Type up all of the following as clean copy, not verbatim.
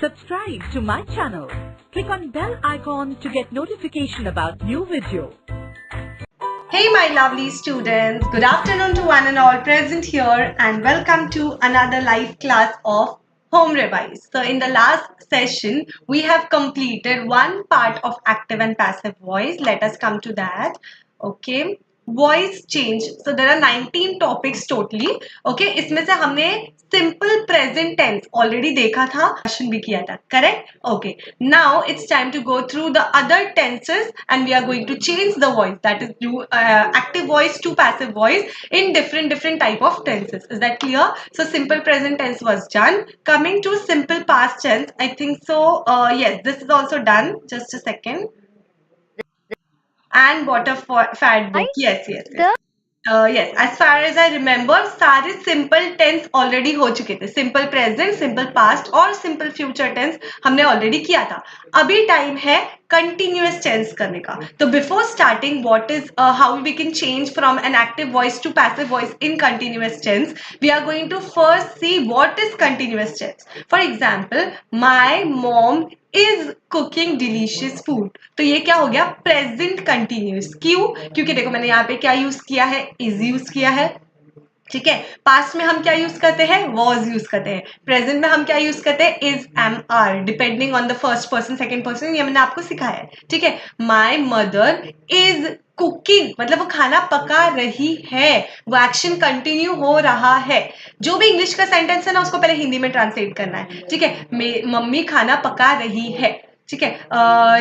Subscribe to my channel. Click on bell icon to get notification about new video. Hey my lovely students, good afternoon to one and all present here and welcome to another live class of Home Revise. So in the last session, we have completed one part of active and passive voice. Let us come to that. Okay. Voice change. So there are 19 topics totally. Okay. इसमें से हमने simple present tense already देखा था, question भी किया था, correct? Okay. Now it's time to go through the other tenses and we are going to change the voice. That is active voice to passive voice in different type of tenses. Is that clear? So simple present tense was done. Coming to simple past tense, I think so. Yes, this is also done. Just a second. And water fat book. Yes. Yes, as far as I remember, सारे simple tense already हो चुके थे. Simple present, simple past और simple future tense हमने already किया था. अभी time है continuous tense करने का. तो before starting, what is how we can change from an active voice to passive voice in continuous tense, we are going to first see what is continuous tense. For example, my mom is cooking delicious food. तो ये क्या हो गया? Present continuous. क्यों? क्योंकि देखो मैंने यहाँ पे क्या यूज किया है? is यूज किया है. ठीक है. पास्ट में हम क्या यूज करते हैं? was यूज करते हैं. प्रेजेंट में हम क्या यूज करते हैं? is, am, are, depending on the first person, second person. ये मैंने आपको सिखाया है. ठीक है. माई मदर इज कुकिंग, मतलब वो खाना पका रही है, वो एक्शन कंटिन्यू हो रहा है. जो भी इंग्लिश का सेंटेंस है ना, उसको पहले हिंदी में ट्रांसलेट करना है. ठीक है. मम्मी खाना पका रही है. ठीक है.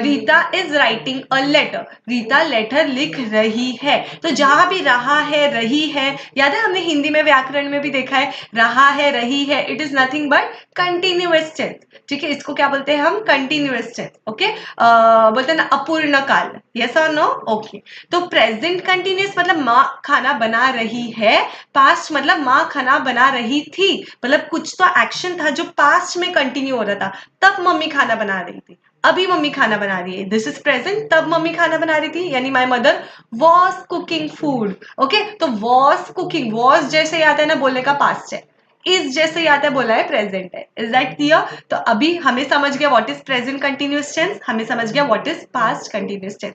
Rita is writing a letter, Rita letter लिख रही है. तो जहां भी रहा है, रही है, याद है हमने हिंदी में व्याकरण में भी देखा है, रहा है, रही है, it is nothing but continuous tense. ठीक है. इसको क्या बोलते हैं हम? Continuous tense. ओके. बोलते हैं ना अपूर्ण काल. यस और नो? ओके. तो प्रेजेंट कंटिन्यूअस मतलब माँ खाना बना रही है. पास्ट मतलब माँ खाना बना रही थी, मतलब कुछ तो एक्शन था जो पास्ट में कंटिन्यू हो रहा था. तब मम्मी खाना बना रही थी. अभी मम्मी खाना बना रही है. This is present. तब मम्मी खाना बना रही थी, यानी my mother was cooking food. Okay. तो वॉज कुकिंग, वॉज जैसे याद है ना बोलने का पास्ट है, इज जैसे याद है बोला है प्रेजेंट है. Is that clear? तो अभी हमें समझ गया what is present continuous tense, हमें समझ गया what is past continuous tense.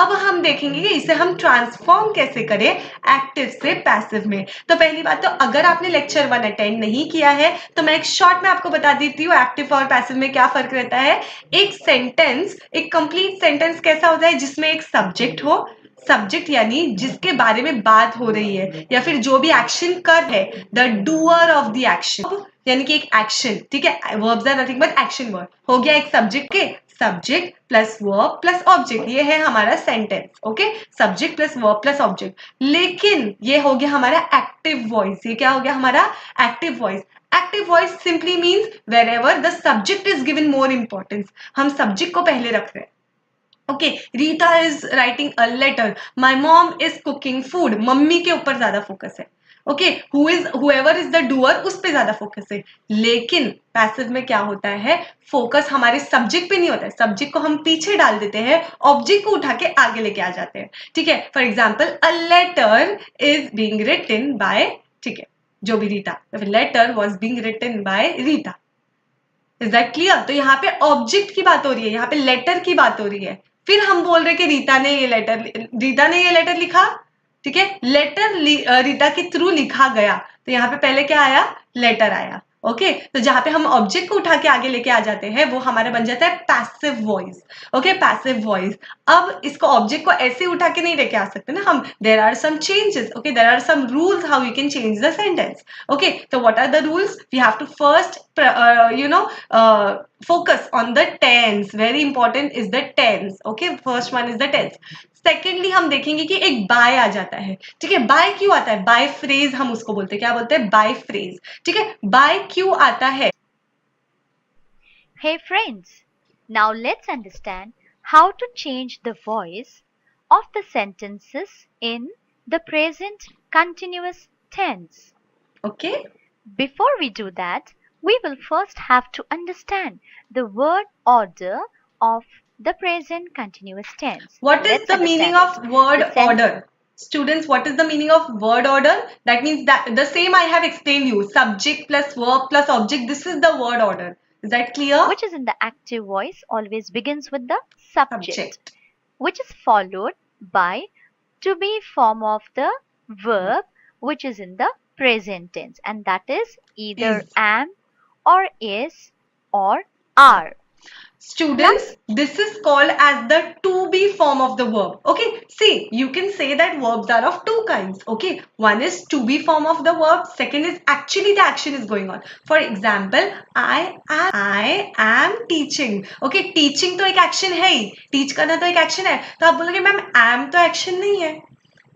अब हम देखेंगे कि इसे हम ट्रांसफॉर्म कैसे करें एक्टिव से पैसिव में. तो पहली बात, तो अगर आपने लेक्चर 1 अटेंड नहीं किया है तो मैं एक शॉर्ट में आपको बता देती हूँ एक्टिव और पैसिव में क्या फर्क रहता है. एक सेंटेंस, एक कंप्लीट सेंटेंस कैसा होता है? जिसमें एक सब्जेक्ट हो, सब्जेक्ट यानी जिसके बारे में बात हो रही है, या फिर जो भी एक्शन कर है, the doer of the action, यानी कि एक एक्शन. ठीक है. Verbs are nothing but action word. हो गया एक सब्जेक्ट के, subject plus verb plus object, ये है हमारा sentence. Okay. Subject plus verb plus object. लेकिन ये हो गया हमारा एक्टिव वॉइस. ये क्या हो गया हमारा? Active voice. Active voice simply means wherever the subject is given more importance. हम सब्जेक्ट को पहले रख रहे हैं. Okay. Rita is writing a letter, my mom is cooking food, mummy के ऊपर ज्यादा फोकस है. Okay. Whoever is the doer, उस पे ज्यादा फोकस है. लेकिन पैसिव में क्या होता है? फोकस हमारे सब्जेक्ट पे नहीं होता है, सब्जेक्ट को हम पीछे डाल देते हैं, ऑब्जेक्ट को उठा के आगे लेके आ जाते हैं. ठीक है. For example, a letter is being written by, ठीक है, जो भी Rita, letter was being written by Rita. Is that clear? तो यहाँ पे ऑब्जेक्ट की बात हो रही है, यहाँ पे लेटर की बात हो रही है. फिर हम बोल रहे कि रीता ने ये लेटर लिखा. ठीक है. लेटर रीता के थ्रू लिखा गया. तो यहाँ पे पहले क्या आया? लेटर आया. ओके. तो जहां पे हम ऑब्जेक्ट को उठा के आगे लेके आ जाते हैं वो हमारा बन जाता है passive voice. Okay. Passive voice. अब इसको ऑब्जेक्ट को ऐसे उठा के नहीं लेके आ सकते ना हम. There are some changes. Okay. There are some rules how you can change the sentence. Okay. तो what are the rules? We have to first focus on the tense. Very important is the tense. Okay. First one is the tense. Secondly हम देखेंगे कि एक bye आ जाता है. ठीक है. Bye क्यों आता है? बाय फ्रेज हम उसको बोलते हैं. क्या बोलते हैं? By phrase. ठीक है. बाय क्यों आता है? Hey friends, now let's understand how to change the voice of the sentences in the present continuous tense. Okay. Before we do that, we will first have to understand the word order of the present continuous tense. What is Let's the meaning understand of word the order? Students, what is the meaning of word order? That means that the same I have explained you. Subject plus verb plus object. This is the word order. Is that clear? which is in the active voice, always begins with the subject, Subject. which is followed by to be form of the verb, which is in the present tense, and that is either Is. am or is or are. Students, this is called as the to be form of the verb. Okay, see, you can say that verbs are of two kinds. Okay, one is to be form of the verb, second is actually the action is going on. For example, I am teaching. Okay, teaching तो एक action है ही, teach करना तो एक action है, तो आप बोलोगे मैम am तो action नहीं है.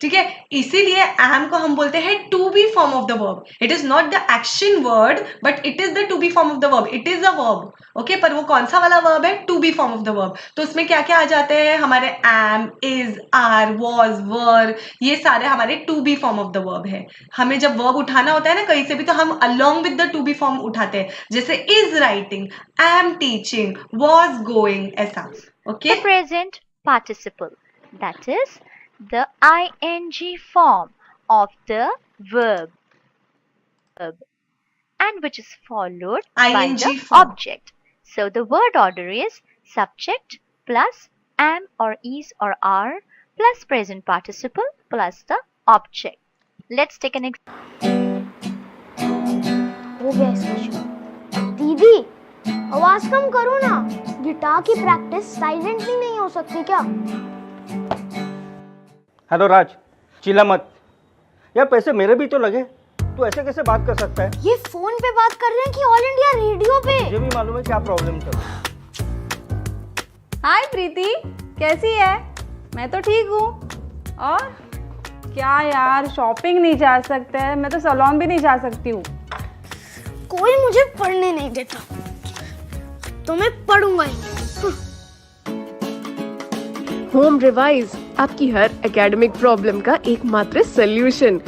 ठीक है, इसीलिए am को हम बोलते हैं to be form of the verb. It is not the action word, but it is the to be form of the verb. It is a verb. Okay, पर वो कौन सा वाला verb है? To be form of the verb. तो उसमें क्या क्या आ जाते हैं? हमारे am, is, are, was, were, ये सारे हमारे to be form of the verb है. हमें जब verb उठाना होता है ना कहीं से भी, तो हम along with the to be form उठाते हैं. जैसे is writing, am teaching, was going, ऐसा. Okay. The present participle, that is the ing form of the verb, and which is followed by ing the form. object. So the word order is subject plus am or is or are plus present participle plus the object. Let's take an example. हो गया इसका शुरू। दीदी आवाज कम करो ना, guitar की practice silently नहीं हो सकती क्या? हेलो राज, चिल्ला मत यार, पैसे मेरे भी तो लगे, तू ऐसे कैसे बात कर सकता है? ये फोन पे बात कर रहे हैं कि ऑल इंडिया रेडियो पे? मुझे भी मालूम है क्या प्रॉब्लम था। हाय प्रीति, कैसी है? मैं तो ठीक हूँ। और क्या यार, शॉपिंग नहीं जा सकते हैं, मैं तो सैलून भी नहीं जा सकती हूँ। कोई मुझे पढ़ने नहीं देता, तो मैं पढ़ूंगा ही। होम रिवाइज, आपकी हर एकेडमिक प्रॉब्लम का एकमात्र सॉल्यूशन।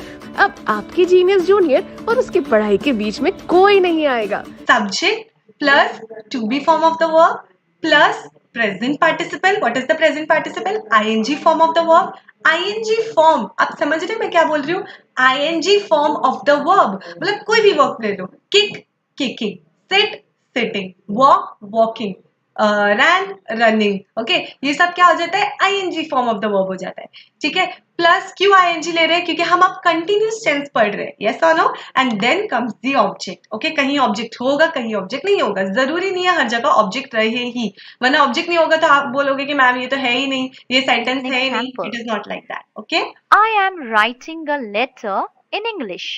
अब आपके जीनियस जूनियर और उसकी पढ़ाई के बीच में कोई नहीं आएगा। Subject plus to be form of the verb plus present participle. What is the present participle? ing form of the verb. ing form, आप समझ रहे हैं मैं क्या बोल रही हूँ? ing form of the verb, मतलब कोई भी वर्ब ले लो. Kick, kicking, sit, sitting, walk, walking, ran, running. Okay, ये सब क्या हो जाता है? ing form of the verb हो जाता है. ठीक है, प्लस क्यों ing ले रहे हैं? क्योंकि हम अब कंटिन्यूस टेंस पढ़ रहे हैं. यस और no? And then comes the object. Okay, कहीं ऑब्जेक्ट होगा, कहीं ऑब्जेक्ट नहीं होगा. जरूरी नहीं है हर जगह ऑब्जेक्ट रहे ही, वरना ऑब्जेक्ट नहीं होगा तो आप बोलोगे कि मैम ये तो है ही नहीं, ये सेंटेंस है ही नहीं. It is not like that. Okay, I am writing a letter in English.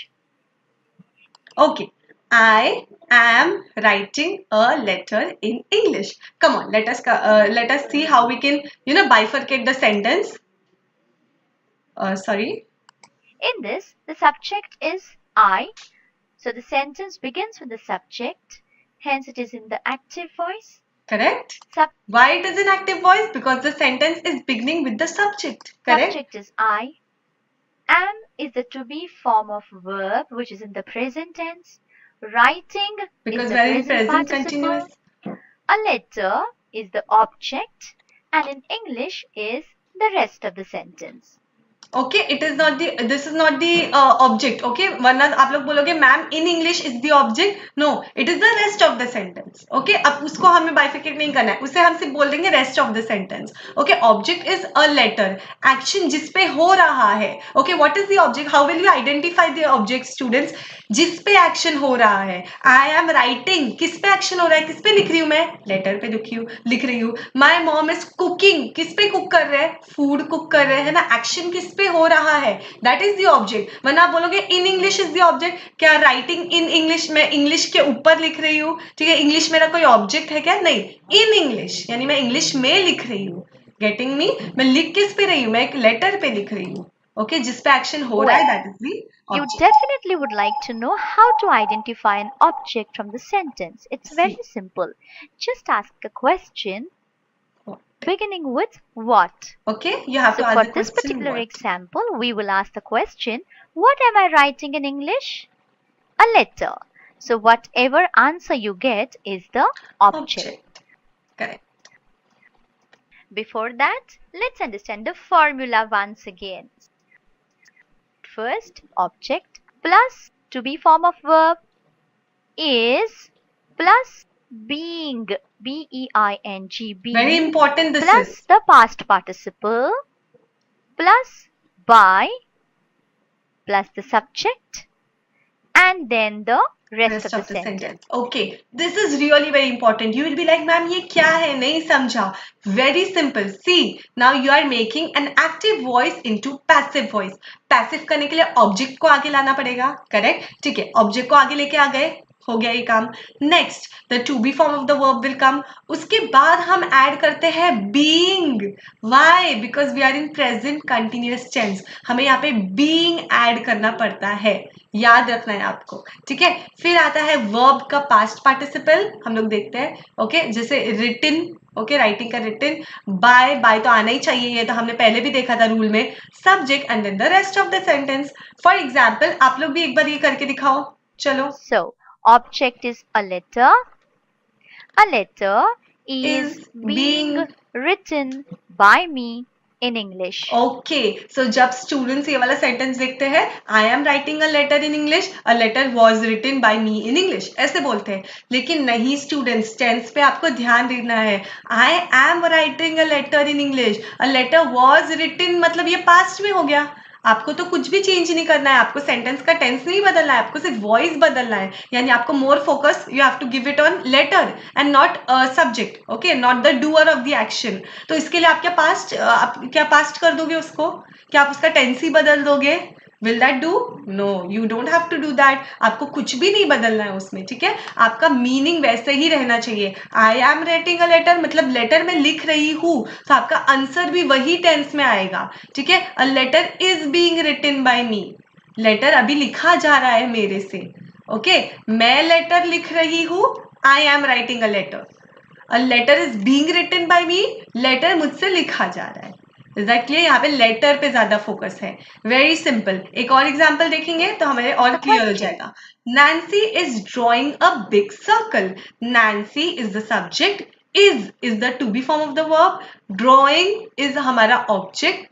okay, I am writing a letter in English. Come on, let us see how we can bifurcate the sentence. Sorry. In this, the subject is I, so the sentence begins with the subject, hence it is in the active voice. Correct. Why it is in active voice? Because the sentence is beginning with the subject. Correct. Subject is I. Am is the to be form of verb, which is in the present tense. Writing Because is we the are in present present participle. continuous. A letter is the object, and in English is the rest of the sentence. Okay, this is not the object. Okay, वरना आप लोग बोलोगे ma'am in English is the object. No, it is the rest of the sentence. Okay, अब उसको हमें bifurcate नहीं करना है, उसे हम सिर्फ बोल देंगे rest of the sentence. Okay, object is a letter, action जिस पे हो रहा है. Okay, what is the object? How will you identify the object, students? जिस पे action हो रहा है. I am writing, किस पे action हो रहा है? किस पे लिख रही हूँ मैं? Letter पे लिख रही हूँ. My mom is cooking, किस पे कुक कर रहे हैं? Food कुक कर रहे हैं ना. Action किस पे हो रहा है? That is the object. वरना आप बोलोगे in English is the object. क्या writing in English में इंग्लिश के ऊपर लिख रही हूँ? ठीक है, इंग्लिश मेरा कोई ऑब्जेक्ट है क्या? नहीं, in English यानी मैं इंग्लिश में लिख रही हूँ. Getting me? मैं लिख किस पे रही हूँ? मैं एक लेटर पे लिख रही हूँ. Okay, जिस पे एक्शन हो रहा है, that is the You object. definitely would like to know how to identify an object from the sentence. It's very simple. Just ask a question beginning with what. Okay, you have So to ask for the this question particular what. example, we will ask the question, what am I writing in English? A letter. So whatever answer you get is the object. Correct. Before that, let's understand the formula once again. First, object plus to be form of verb is plus being, B-E-I-N-G, Very being, important this plus is. the past participle, plus by, plus the subject, and then the rest of the sentence. Okay, this is really very important. You will be like, ma'am, ये क्या है? नहीं समझा. Very simple. See, now you are making an active voice into passive voice. Passive करने के लिए object को आगे लाना पड़ेगा. Correct? ठीक है. Object को आगे लेके आ गए. हो गया ये काम. Next, the to be form of the verb will come. उसके बाद हम add करते हैं being. Why? Because we are in present continuous tense. हमें यहाँ पे being add करना पड़ता है. याद रखना है आपको. ठीक है. फिर आता है verb का past participle. हम लोग देखते हैं. ओके, जैसे written. ओके, राइटिंग का written. by तो आना ही चाहिए. ये तो हमने पहले भी देखा था रूल में. Subject and then the rest of the sentence. For example, आप लोग भी एक बार ये करके दिखाओ. चलो. So, object is a letter. A letter is being written by me in English. Okay, so जब स्टूडेंट्स ये वाला सेंटेंस देखते हैं, I am writing a letter in English, a letter was written by me in English, ऐसे बोलते हैं. लेकिन नहीं स्टूडेंट्स, टेंस पे आपको ध्यान देना है. I am writing a letter in English, a letter was written, मतलब ये पास्ट में हो गया. आपको तो कुछ भी चेंज नहीं करना है. आपको सेंटेंस का टेंस नहीं बदलना है. आपको सिर्फ वॉइस बदलना है. यानी आपको more focus you have to give it on letter and not subject. Okay, not the doer of the action. तो इसके लिए आप क्या पास्ट कर दोगे उसको? क्या आप उसका टेंस ही बदल दोगे? Will that do? No, you don't have to do that. आपको कुछ भी नहीं बदलना है उसमें. ठीक है. आपका मीनिंग वैसे ही रहना चाहिए. I am writing a letter मतलब लेटर में लिख रही हूँ, तो आपका आंसर भी वही टेंस में आएगा. ठीक है. A letter is being written by me. Letter अभी लिखा जा रहा है मेरे से. ओके, मैं लेटर लिख रही हूँ. I am writing a letter. A letter is being written by me. Letter मुझसे लिखा जा रहा है. Is that clear? यहाँ पे लेटर पे ज्यादा फोकस है. Very simple. एक और एग्जाम्पल देखेंगे तो हमारे और क्लियर हो जाएगा. Nancy is drawing a big circle. Nancy is the subject. Is the to be form of the verb. Drawing is हमारा object.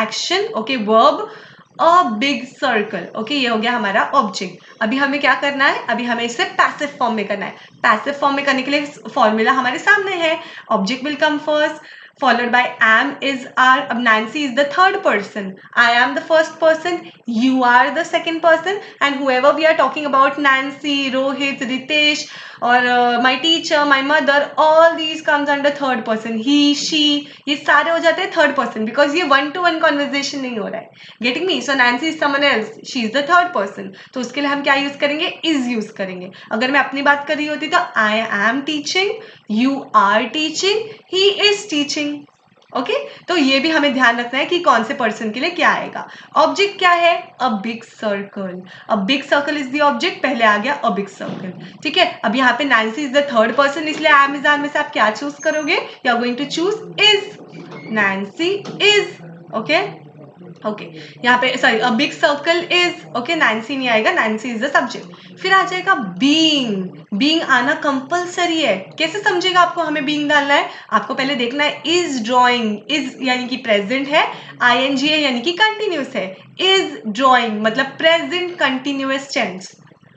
Action. Okay, verb. A big circle. Okay, ये हो गया हमारा ऑब्जेक्ट. अभी हमें क्या करना है? अभी हमें इसे पैसिव फॉर्म में करना है. पैसिव फॉर्म में करने के लिए फॉर्मूला हमारे सामने है. Object will come first, followed by am is are. अब Nancy is the third person. I am the first person. You are the second person. And whoever we are talking about, Nancy, Rohit, Ritesh, or my teacher, my mother, all these comes under third person. He, she, ये सारे हो जाते हैं third person because ये one to one conversation नहीं हो रहा है. Getting me? So Nancy is someone else. She is the third person. तो उसके लिए हम क्या यूज करेंगे? is यूज करेंगे. अगर मैं अपनी बात कर रही होती तो I am teaching, you are teaching, he is teaching. Okay, तो ये भी हमें ध्यान रखना है कि कौन से पर्सन के लिए क्या आएगा. ऑब्जेक्ट क्या है? अ big circle. A big circle is the object. पहले आ गया अ बिग सर्कल. ठीक है. अब यहाँ पे Nancy is the third person, इसलिए आई एम इज आर में से आप क्या चूज करोगे? You are going to choose is. Nancy is. Okay okay, यहाँ पे sorry, a big circle is. Okay, Nancy नहीं आएगा, नैन्सी इज द सब्जेक्ट. फिर आ जाएगा बीइंग. बीइंग आना कंपलसरी है. कैसे समझेगा आपको हमें बीइंग डालना है? आपको पहले देखना है इज ड्रॉइंग. इज यानी कि प्रेजेंट है, आईएनजी है यानी कि कंटिन्यूस है. इज ड्रॉइंग मतलब प्रेजेंट कंटिन्यूअस टेंस.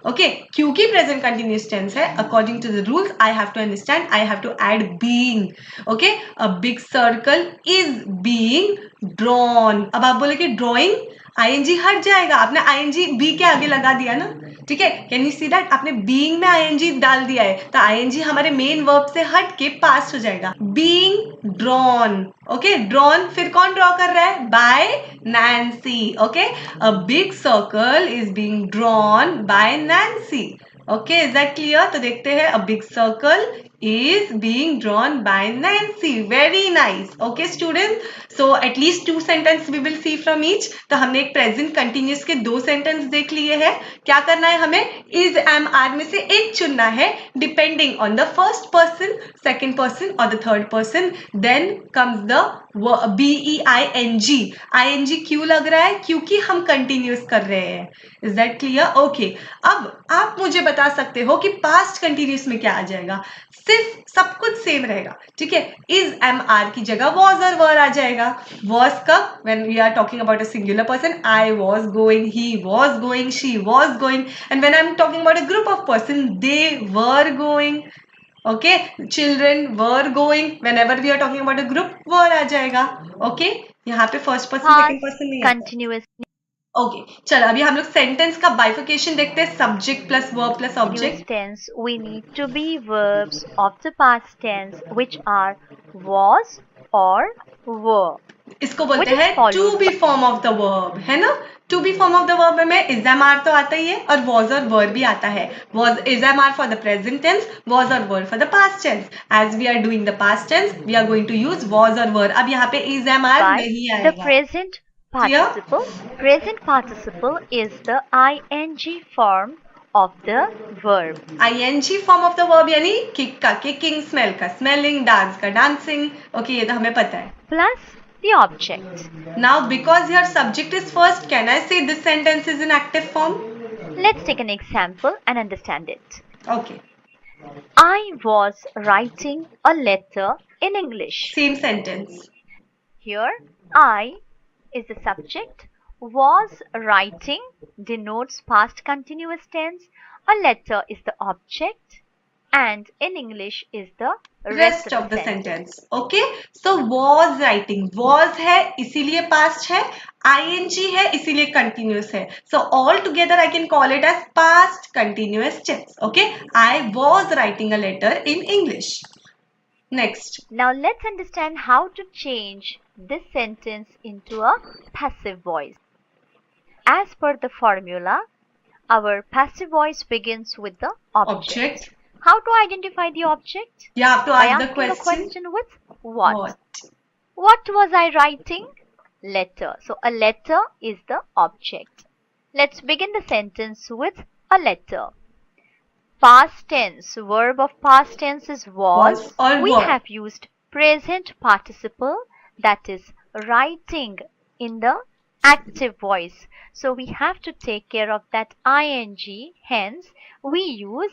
ओके, क्योंकि प्रेजेंट कंटिन्यूअस टेंस है, according to the rules I have to understand, I have to add being. Okay, a big circle is being drawn. अब आप बोले कि ड्रॉइंग, आईएनजी हट जाएगा. आपने आईएनजी बी के आगे लगा दिया ना. ठीक है, कैन यू सी दैट? आपने बीइंग में आईएनजी डाल दिया है, तो आईएनजी हमारे मेन वर्ब से हट के पास्ट हो जाएगा. Being drawn. ओके, ड्रॉन फिर कौन ड्रॉ कर रहा है? By Nancy. Okay, a big circle is being drawn by Nancy. Okay, is that clear? तो देखते हैं. A big circle is being drawn by Nancy. Very nice. Okay students, so at least 2 sentence we will see from each. तो हमने एक present continuous के 2 sentence देख लिए हैं. क्या करना है हमें? is, am, are में से एक चुनना है depending on the first person, second person or the third person. Then comes the being. ing क्यों लग रहा है? क्योंकि हम continuous कर रहे हैं. Is that clear? Okay. अब आप मुझे बता सकते हो कि past continuous में क्या आ जाएगा? सिर्फ सब कुछ सेम रहेगा. ठीक है, इज एम आर की जगह वॉज और वर आ जाएगा. वॉज कब? When we are talking about a singular person. I was going, he was going, she was going. And when I am talking about a group of person, they were going. Okay, children were going, whenever we are talking about a group, were आ जाएगा. Okay, यहाँ पे first person second Past person नहीं आता. continuous okay, चलो अभी हम लोग सेंटेंस का बाइफिकेशन देखते हैं, subject plus verb plus object. tense, we need to be verbs of the past tense which are was or were. इसको बोलते Which is हैं followed to be form of the verb, है ना. To be form of the verb में is am are तो आता ही है और वॉज और वर भी आता है. Was is am are for the present tense, was और were for the past tense. As we are doing the past tense we are going to use was और वर. अब यहाँ पे इज एम आर by नहीं the आएगा. present participle. Present participle is the ing form of the verb. ING form of the verb यानी kick का kicking, smell का smelling, dance का डांसिंग. ओके, ये तो हमें पता है. Plus the object. Now because your subject is first, can I say this sentence is in active form? Let's take an example and understand it. Okay, I was writing a letter in English. same sentence. Here, I is the subject, was writing denotes past continuous tense, a letter is the object, and in English is the Rest of the sentence. Okay, so was writing, was है इसीलिए past है, ing है इसीलिए continuous है. So all together I can call it as past continuous tense. Okay, I was writing a letter in English. Next. Now let's understand how to change this sentence into a passive voice. As per the formula, our passive voice begins with the object. How to identify the object? You have to By ask the asking a question. question with what? What was I writing? Letter. So a letter is the object. Let's begin the sentence with a letter. Past tense. Verb of past tense is was. or We were. have used present participle, that is writing, in the active voice. So we have to take care of that ing. Hence we use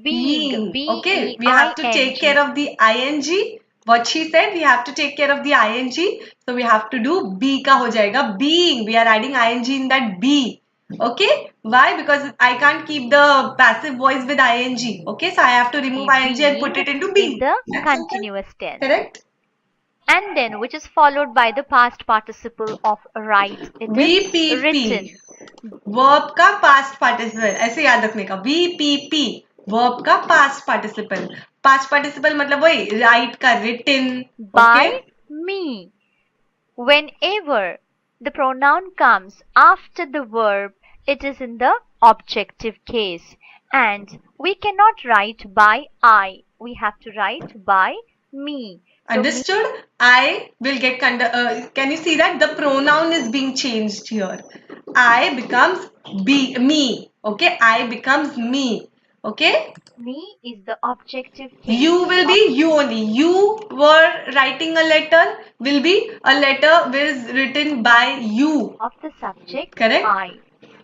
being. Okay, we have to take care of the ing. What she said, we have to take care of the ing. So we have to do be का हो जाएगा being. We are adding ing in that be. Okay, why? Because I can't keep the passive voice with ing. Okay, so I have to remove ing and put it into be. In the That's continuous tense. Correct. And then which is followed by the past participle of write. It is VPP. written. Verb का past participle, ऐसे याद रखने का. VPP verb का past participle. Past participle मतलब वही right का written. By me. Whenever the pronoun comes after the verb, it is in the objective case. And we cannot write by I. We have to write by me. So Understood? I will get can you see that the pronoun is being changed here? I becomes me. Okay, I becomes me. Okay, me is the objective case. you will be you only. You were writing a letter will be a letter is written by you. Of the subject, Correct. I.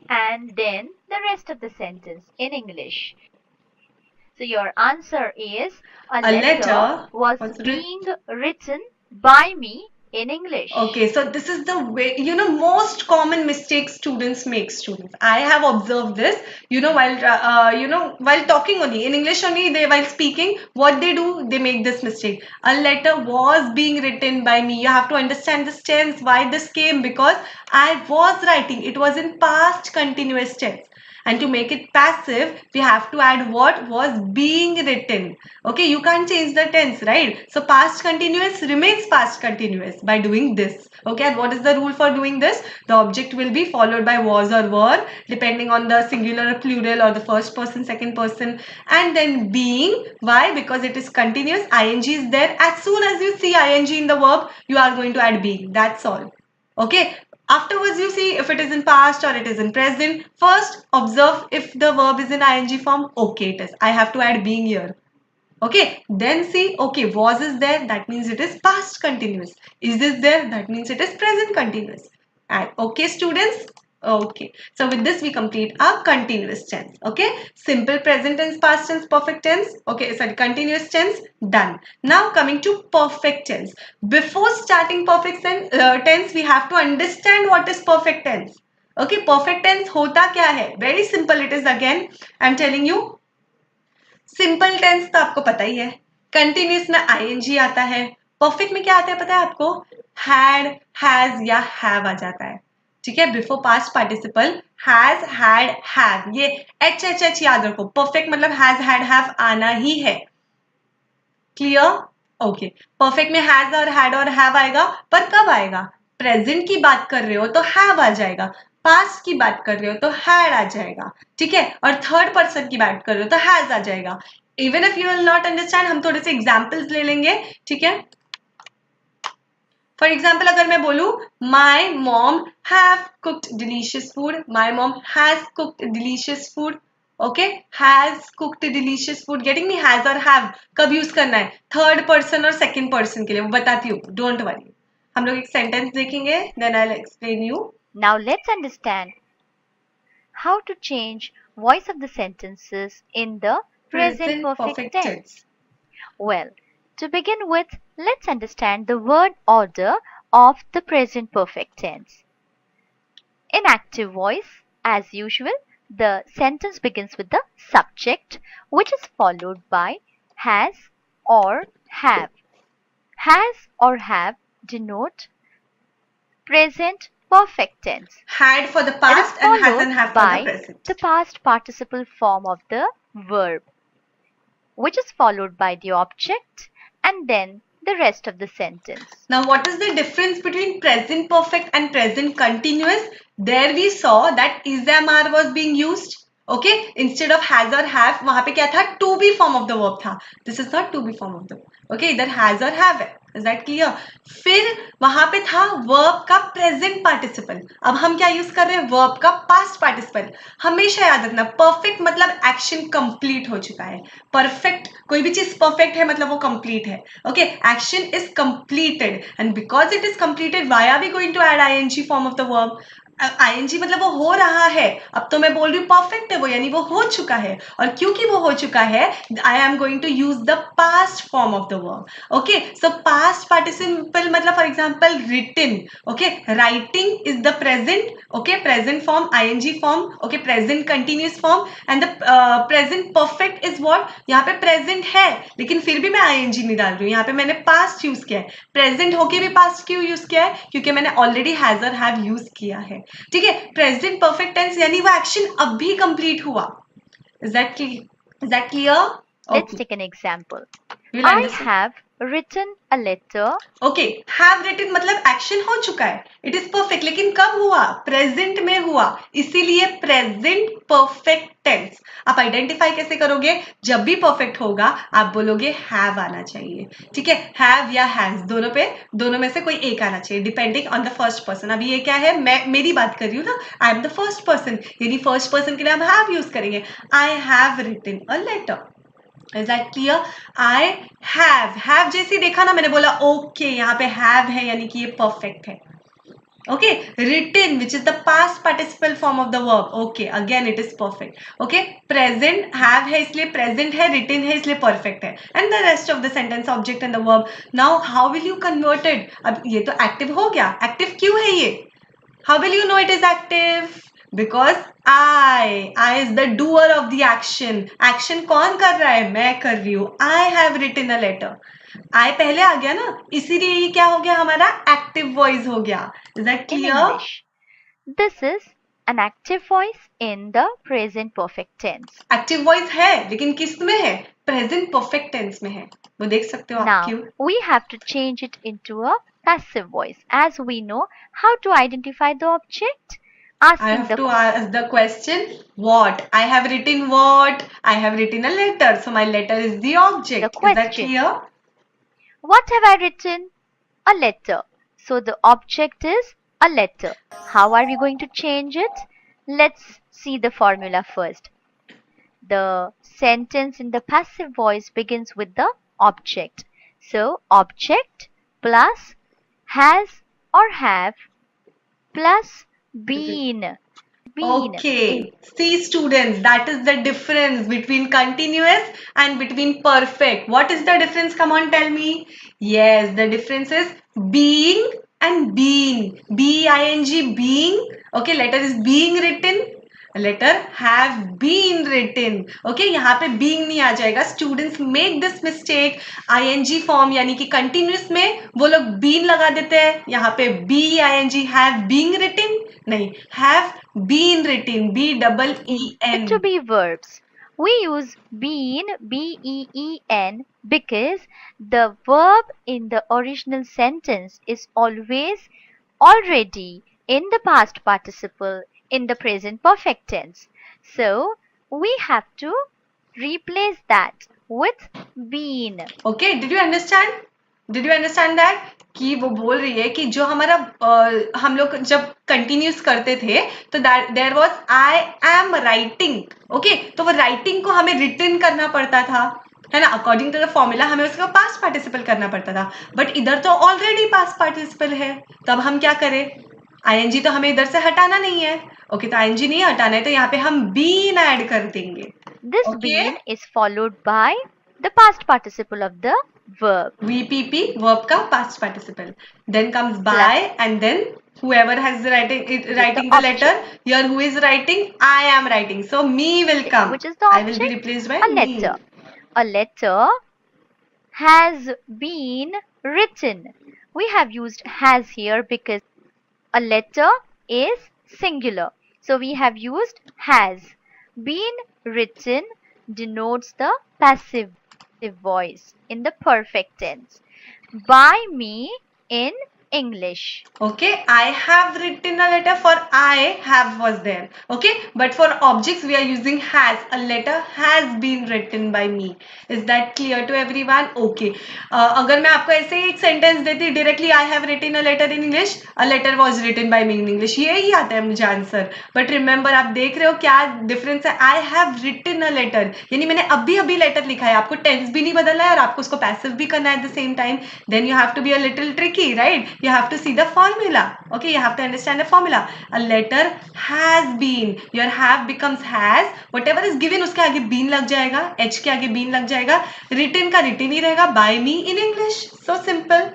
And then the rest of the sentence in English. So your answer is a letter was being written by me in English. Okay, so this is the way, most common mistakes students make. I have observed this, while talking only, in English only, while speaking, what they do, they make this mistake. A letter was being written by me. You have to understand this tense, why this came, because I was writing. It was in past continuous tense. And to make it passive, we have to add what was being written. Okay, you can't change the tense, right? So past continuous remains past continuous by doing this. Okay, and what is the rule for doing this? The object will be followed by was or were, depending on the singular or plural or the first person, second person. And then being. Why? Because it is continuous. Ing is there. As soon as you see ing in the verb, you are going to add being. That's all. Okay. Afterwards, you see if it is in past or it is in present. First, observe if the verb is in ing form. Okay, it is. I have to add being here. Okay, then see, okay, was is there. That means it is past continuous. Is this there? That means it is present continuous. And okay, students. Okay, so with this we complete our continuous tense. Okay, simple present tense, past tense, perfect tense. Okay, sorry, continuous tense, done. Now coming to perfect tense. Before starting perfect tense, we have to understand what is perfect tense. Okay, perfect tense hota kya hai? Very simple it is again. I am telling you. Simple tense तो आपको पता ही है, continuous में ING आता है, perfect में क्या आता है पता है आपको, हैड, हैज या हैव आ जाता है, ठीक है, before past participle has, had, have, ये एच एच एच याद रखो, परफेक्ट मतलब हैज, हैड, हैव आना ही है, क्लियर, ओके। परफेक्ट में हैज और हैव आएगा, पर कब आएगा, प्रेजेंट की बात कर रहे हो तो हैव आ जाएगा, पास्ट की बात कर रहे हो तो हैड आ जाएगा, ठीक है, और थर्ड पर्सन की बात कर रहे हो तो हैज आ जाएगा। Even if you will not understand, हम थोड़े से एग्जाम्पल्स ले लेंगे, ठीक है। फॉर एग्जाम्पल अगर मैं बोलूं my mom have cooked delicious food, my mom has cooked delicious food, okay, has cooked delicious food, getting me, has और हैव कब यूज करना है, थर्ड पर्सन और सेकंड पर्सन के लिए, वो बताती हूँ, डोंट वरी। हम लोग एक सेंटेंस देखेंगे, then I will explain you. Now let's understand how to change voice of the sentences in the present perfect tense. Well, to begin with, let's understand the word order of the present perfect tense. In active voice, as usual, the sentence begins with the subject, which is followed by has or have. Has or have denote present perfect tense. Had for the past and has and have for the present. The past participle form of the verb, which is followed by the object and then the rest of the sentence. Now, what is the difference between present perfect and present continuous? There we saw that is MR was being used. Okay, instead of has or have, वहां पे क्या था, to be form of the verb था. This is not to be form of the verb. Okay, इधर has और have है. Is that clear? फिर वहां पे था verb का present participle. अब हम क्या यूज कर रहे हैं, verb का past participle. हमेशा याद रखना, perfect मतलब action complete हो चुका है. Perfect, कोई भी चीज perfect है मतलब वो complete है. Okay, action is completed and because it is completed, why are we going to add ing form of the verb? ING मतलब वो हो रहा है, अब तो मैं बोल रही हूँ परफेक्ट है वो, यानी वो हो चुका है, और क्योंकि वो हो चुका है I am going to use the past form of the verb. Okay, so past participle मतलब for example written, okay, writing is the present, okay, present form ING form, okay, present continuous form, and the present perfect is what, यहाँ पे present है लेकिन फिर भी मैं ING नहीं डाल रही हूँ, यहाँ पे मैंने पास्ट यूज किया है, प्रेजेंट होके भी पास्ट क्यों यूज किया है, क्योंकि मैंने ऑलरेडी हैज और हैव यूज किया है, ठीक है. प्रेजेंट परफेक्ट टेंस यानी वो एक्शन अभी कंप्लीट हुआ. Is that clear? Let's take an example. I have written a letter. Okay, have written मतलब एक्शन हो चुका है, इट इज परफेक्ट, लेकिन कब हुआ, प्रेजेंट में हुआ, इसीलिए प्रेजेंट परफेक्ट टेंस. आप आइडेंटिफाई कैसे करोगे, जब भी परफेक्ट होगा आप बोलोगे हैव आना चाहिए, ठीक है, हैव या हैज, दोनों में से कोई एक आना चाहिए, depending on the first person. अभी ये क्या है, मैं मेरी बात कर रही हूँ ना, I am the first person, यानी फर्स्ट पर्सन के लिए हम हैव यूज करेंगे. I have written a letter. Is that clear? I have जैसे देखा ना, मैंने बोला ओके, यहाँ पे have है यानी कि ये perfect है. Okay, written which is the past participle form of the verb. Okay, again it is perfect. Okay, present have है इसलिए present है, written है इसलिए perfect है, and the rest of the sentence, object and the verb. Now how will you convert it? अब ये तो active हो गया, active क्यों है ये? How will you know it is active? Because I is the doer of the action. Action कौन कर रहा है, मैं कर रही हूँ. I have written a letter. I पहले आ गया ना, इसीलिए ये क्या हो गया, हमारा active voice हो गया. Is that clear? In English, this is an active voice in the present perfect tense. Active voice है, लेकिन किस में है, present perfect tense में है. वो देख सकते हो आप क्यों? Now we have to change it into a passive voice, as we know how to identify the object. I have to ask the question, what? I have written what? I have written a letter. So my letter is the object. The question. Is that clear? What have I written? A letter. So the object is a letter. How are we going to change it? Let's see the formula first. The sentence in the passive voice begins with the object. So object plus has or have plus been. Okay. See students, that is the difference between continuous and between perfect. What is the difference? Come on, tell me. Yes, the difference is being and being. B-I-N-G, being. Okay, letter is being written. Letter have been written. Okay, यहाँ पे being नहीं आ जाएगा. Students make this mistake. ING form यानी कि continuous में वो लोग बीन लगा देते हैं. यहाँ पे be ING, have been written नहीं, have been written, B double E N. To be verbs. We use been, B-E-E-N, because the verb in the original sentence is always already in the past participle in the present perfect tense. So we have to replace that with been. Okay, did you understand? Did you understand that? कि वो बोल रही है कि जो हमारा हम लोग जब कंटिन्यूस करते थे तो there was I am writing. Okay, तो वो राइटिंग को हमें रिटन करना पड़ता था, है ना. अकॉर्डिंग टू द फॉर्मूला हमें उसका पास्ट पार्टिसिपल करना पड़ता था. बट इधर तो ऑलरेडी पास्ट पार्टिसिपल है, तब हम क्या करें? आईएनजी तो हमें इधर से हटाना नहीं है. ओके, तो आईएनजी नहीं हटाना है तो यहाँ पे हम बीन ऐड कर देंगे. This been is followed by the past participle of the verb. VPP, verb का past participle. Then comes by and then whoever has writing the letter. Here who is writing? I am writing. So me will come. Which is the I will object? be replaced by A me. letter. A letter has been written. We have used has here because a letter is singular. So we have used has. Been written denotes the passive voice in the perfect tense. By me in English. Okay, I have written a letter. For I have was there. Okay, but for objects we are using has. A letter has been written by me. Is that clear to everyone? Okay. अगर मैं आपको ऐसे ही एक sentence देती directly, I have written a letter in English, a letter was written by me in English, यही आता है मुझे आंसर. बट रिमेंबर, आप देख रहे हो क्या डिफरेंस है? I have written a letter यानी मैंने अभी अभी लेटर लिखा है. आपको टेंस भी नहीं बदलना है और आपको उसको पैसिव भी करना है at the same time. Then you have to be a little tricky, right? You have to see the formula. Okay, you have to understand the formula. A letter has been. Your have becomes has. Whatever is given उसके आगे been लग जाएगा. H के आगे been लग जाएगा. Written का written ही रहेगा. By me in English. So simple.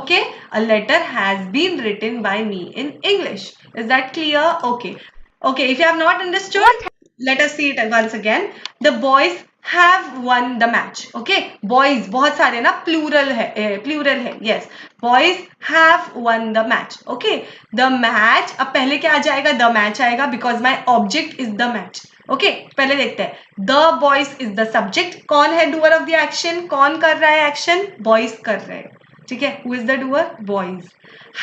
Okay, a letter has been written by me in English. Is that clear? Okay. Okay, if you have not understood, let us see it once again. The boys have won the match. Okay, boys बहुत सारे ना, plural है. Yes, boys have won the match. Okay, the match, अब पहले क्या आ जाएगा? The match आएगा because my object is the match. Okay, पहले देखते हैं. The boys is the subject. कौन है doer of the action? कौन कर रहा है action? Boys कर रहे हैं. ठीक है, who is the doer? Boys.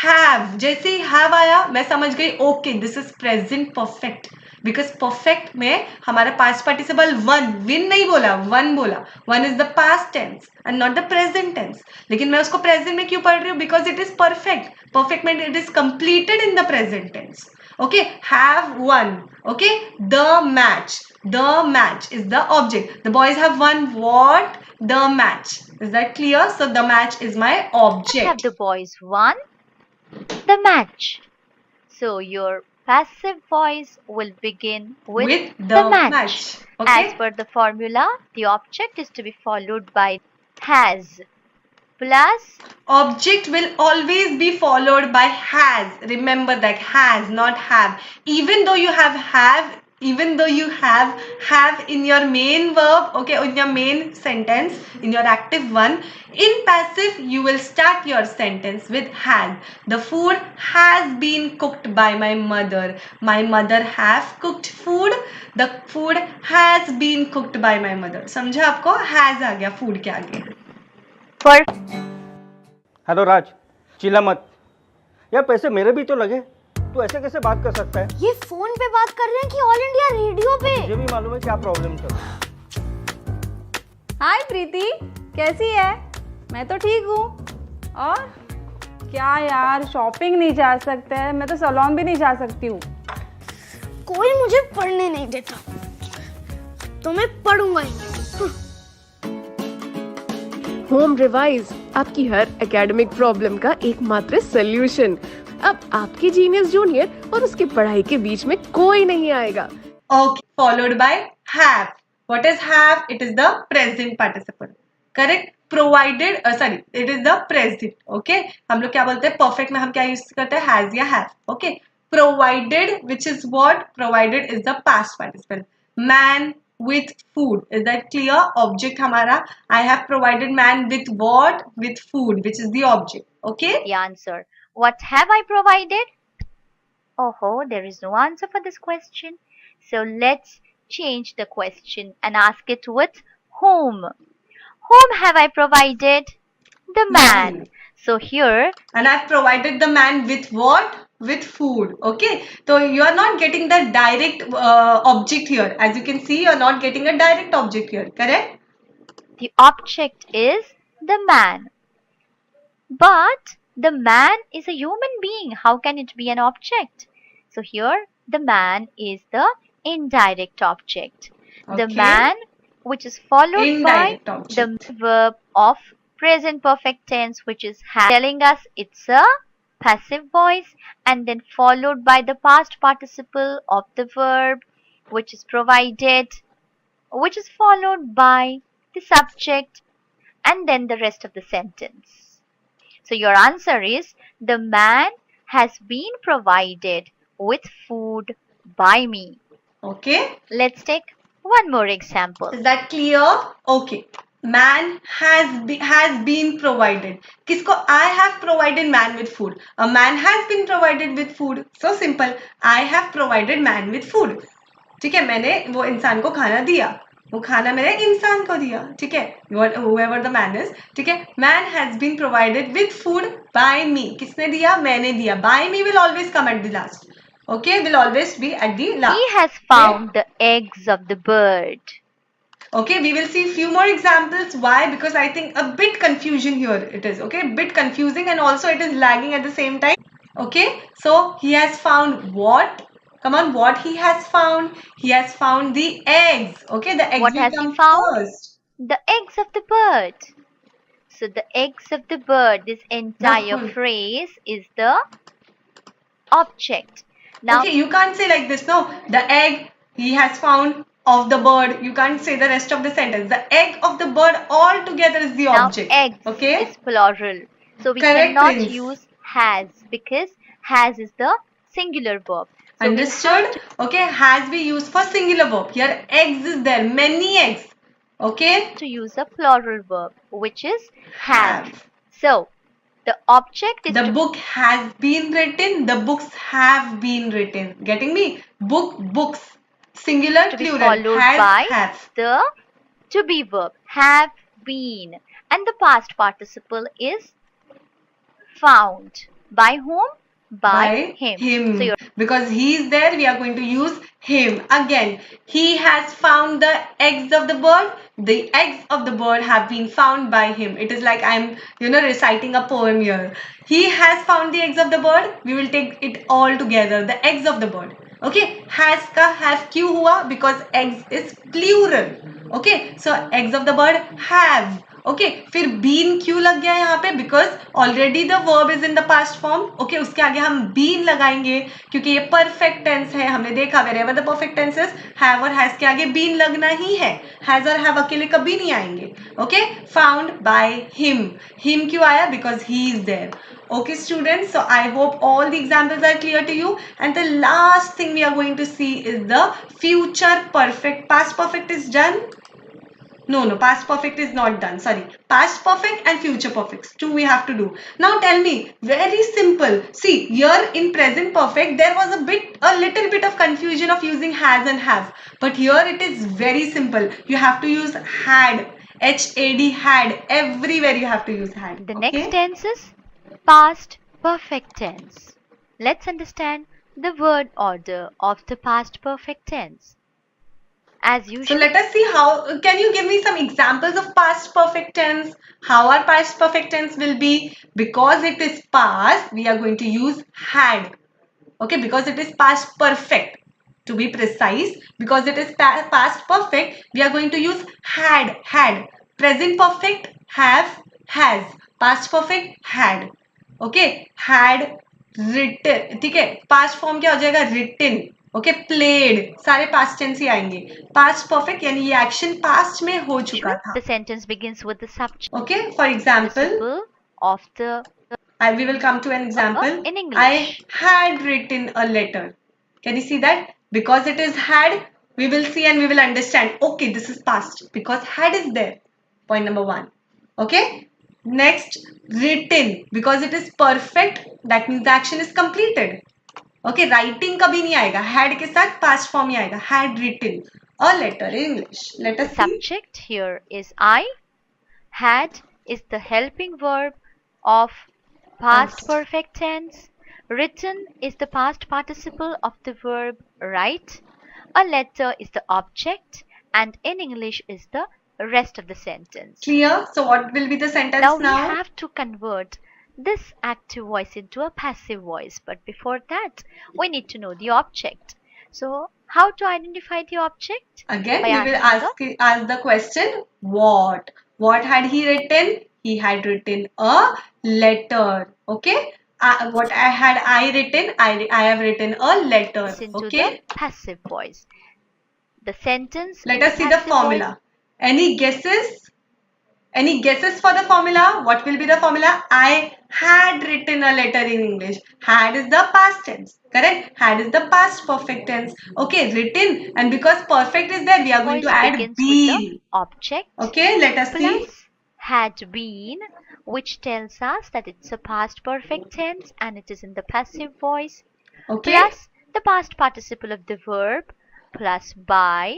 Have, जैसे ही have आया मैं समझ गई, okay, this is present perfect. Because perfect में हमारा पास्ट पार्टिसिपल वन, विन नहीं बोला, वन बोला. Won is the past tense and not the present tense. लेकिन मैं उसको प्रेजेंट में क्यों पढ़ रही हूँ? Because it is perfect. Perfect में it is completed in the present tense. Okay, have won. Okay, the match is the object. The boys have won what? The match. Is that clear? So the match is my object. Have the boys won the match? So your passive voice will begin with the match. Okay? As per the formula, the object is to be followed by has plus object will always be followed by has. Remember that, has, not have. Even though you have in your main verb, okay, in your main sentence, in your active one, in passive you will start your sentence with has. The food has been cooked by my mother. My mother have cooked food. The food has been cooked by my mother. समझा आपको? has आ गया food के आगे. for hello राज, चिल्ला मत यार, पैसे मेरे भी तो लगे. तू ऐसे कैसे बात कर सकता है? ये फोन पे बात कर रहे हैं कि ऑल इंडिया रेडियो पे? मुझे भी मालूम है क्या प्रॉब्लम था. हाय प्रीति, कैसी है? मैं तो ठीक हूँ. और क्या यार, शॉपिंग नहीं जा सकते हैं? मैं तो सैलून भी नहीं जा सकती हूँ. कोई मुझे पढ़ने नहीं देता तो मैं पढ़ूंगा ही. होम रिवाइज, आपकी हर एकेडमिक प्रॉब्लम का एकमात्र सॉल्यूशन. अब आपके जीनियस जूनियर और उसकी पढ़ाई के बीच में कोई नहीं आएगा. Okay, followed by have. What is have? It is the present participle. Correct? Provided, it is the present. Okay? हम लोग क्या बोलते हैं? Perfect में हम क्या यूज करते हैं? Has या have. Okay? Provided, which is what? Provided is the past participle. Man with food. Is that clear? Object hamara. I have provided man with what? With food, which is the object. Okay? The answer. What have I provided? Oh, there is no answer for this question. So let's change the question and ask it with whom. Whom have I provided? The man. So here. And I've provided the man with what? With food. Okay. So you are not getting the direct object here. As you can see, you are not getting a direct object here. Correct? The object is the man. But the man is a human being. How can it be an object? So here the man is the indirect object. Okay. The man, which is followed Indirect by object. the verb of present perfect tense, which is have, telling us it's a passive voice, and then followed by the past participle of the verb, which is provided, which is followed by the subject, and then the rest of the sentence. So your answer is the man has been provided with food by me. Okay. Let's take one more example. Is that clear? Okay. Man has been provided. Kisko? I have provided man with food. A man has been provided with food. So simple. I have provided man with food. ठीक है, मैंने वो इंसान को खाना दिया. वो खाना मैंने इंसान को दिया. ठीक है, whoever the man is. ठीक है, man has been provided with food by me. किसने दिया? मैंने दिया. By me will always come at the last. Okay, will always be at the last. He has found the eggs of the bird. Okay, we will see few more examples. Why? Because I think a bit confusion here it is. Okay, bit confusing and also it is lagging at the same time. Okay, so he has found what? Come on, what he has found? He has found the eggs. Okay, the eggs What will has come he found? first. The eggs of the bird. So the eggs of the bird, this entire phrase is the object. Now, okay, you can't say like this, no. The egg he has found of the bird. You can't say the rest of the sentence. The egg of the bird all together is the object. Now eggs okay? is plural. So we Correct, cannot Prince. use has because has is the singular verb. So understood? Okay, has we used for singular verb. Here eggs is there. Many eggs. Okay? To use a plural verb, which is have. So the object is the book has been written. The books have been written. Getting me? Book, books. Singular, to be plural. followed Has, by have. the to be verb have been, and the past participle is found. By whom? By him. So because he is there, we are going to use him. Again, he has found the eggs of the bird. The eggs of the bird have been found by him. It is like I'm, reciting a poem here. He has found the eggs of the bird. We will take it all together. The eggs of the bird. Okay, has ka have क्यों हुआ? Because eggs is plural. Okay, so eggs of the bird have. Okay, फिर been क्यों लग गया यहाँ पे? Because already the verb is in the past form. Okay, उसके आगे हम been लगाएंगे क्योंकि ये perfect tense है. हमने देखा wherever the perfect tense is, have और has के आगे been लगना ही है. Has और have अकेले कभी नहीं आएंगे. Okay, found by him. Him क्यों आया? Because he is there. Okay, students, so I hope all the examples are clear to you. And the last thing we are going to see is the future perfect. Past perfect is done. No, past perfect is not done. Sorry. Past perfect and future perfect. Two we have to do. Now tell me, very simple. See, here in present perfect, there was a little bit of confusion of using has and have. But here it is very simple. You have to use had. H-A-D, had. Everywhere you have to use had. The next tense is past perfect tense. Let's understand the word order of the past perfect tense. As usual. So let us see how, can you give me some examples of past perfect tense? How our past perfect tense will be? Because it is past, we are going to use had. Okay, because it is past perfect. To be precise, because it is past perfect, we are going to use had. Present perfect, have, has. Past perfect, had. Okay, had written. ठीक है, past form क्या हो जाएगा? Written. Okay, played. सारे past tense ही आएंगे. Past perfect यानी ये action past में हो चुका था. The sentence begins with the subject. Okay, for example, of the We will come to an example. in I English. had written a letter. Can you see that? Because it is had, we will see and we will understand. Okay, this is past because had is there. Point number 1. Okay. Next, written. Because it is perfect, that means the action is completed. Okay, writing कभी नहीं आएगा. Had के साथ past form ही आएगा. Had written a letter in English. Let The us see. subject here is I. Had is the helping verb of past perfect tense. Written is the past participle of the verb write. A letter is the object, and in English is the rest of the sentence. Clear? So what will be the sentence Now now? we have to convert this active voice into a passive voice, but before that we need to know the object. So how to identify the object? Again, By we will asking ask the question, what? What had he written? He had written a letter. Okay. What had I written? I have written a letter. this into Okay. the passive voice. The sentence Let in us see the passive voice. formula. Any guesses? Any guesses for the formula? What will be the formula? I had written a letter in English. Had is the past tense. Correct? Had is the past perfect tense. Okay, written. And because perfect is there, we are going to Voice add begins with the been. object Okay, let us see. plus had been, which tells us that it's a past perfect tense and it is in the passive voice, Okay. plus the past participle of the verb, plus by,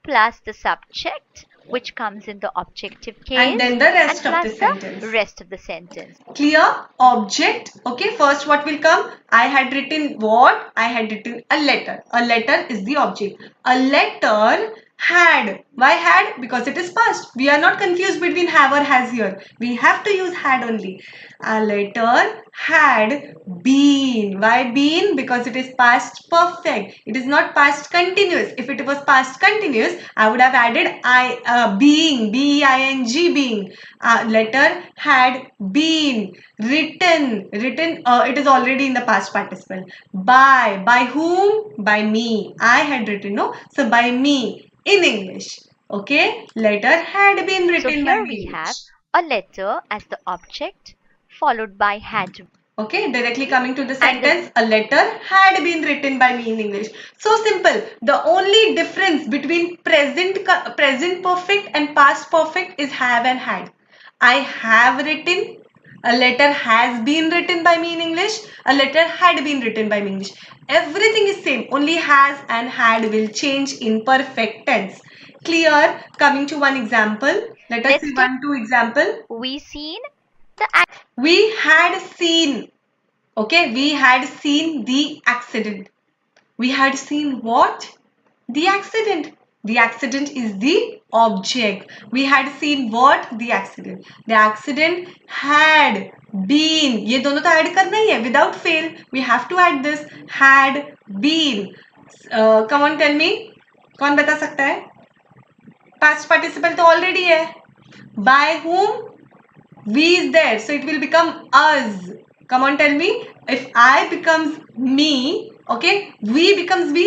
plus the subject, which comes in the objective case, And then the rest and of plus the sentence. rest of the sentence. Clear? Object. Okay, first what will come? I had written what? I had written a letter. A letter is the object. A letter had. Why had? Because it is past. We are not confused between have or has here. We have to use had only. A letter had been. Why been? Because it is past perfect. It is not past continuous. If it was past continuous, I would have added being. B-E-I-N-G being. Letter had been written. It is already in the past participle. By whom? By me. I had written, no? So by me in English. Okay, letter had been So written by here me we in have English. a letter as the object followed by had. Okay, directly coming to the And the- sentence, a letter had been written by me in English. So simple. The only difference between present perfect and past perfect is have and had. I have written. A letter has been written by me in English. A letter had been written by me in English. Everything is same. Only has and had will change in perfect tense. Clear? Coming to one example. Let us Let's see take- 1-2 example. we seen the We had seen. Okay, we had seen the accident. We had seen what? The accident. The accident is the object. We had seen what? The accident. The accident had been. ये दोनों तो add करना ही है without fail. We have to add this. Had been. Come on, tell me. कौन बता सकता है? Past participle तो already है. By whom? We is there, so it will become us. Come on, tell me. If I becomes me, okay, we becomes we.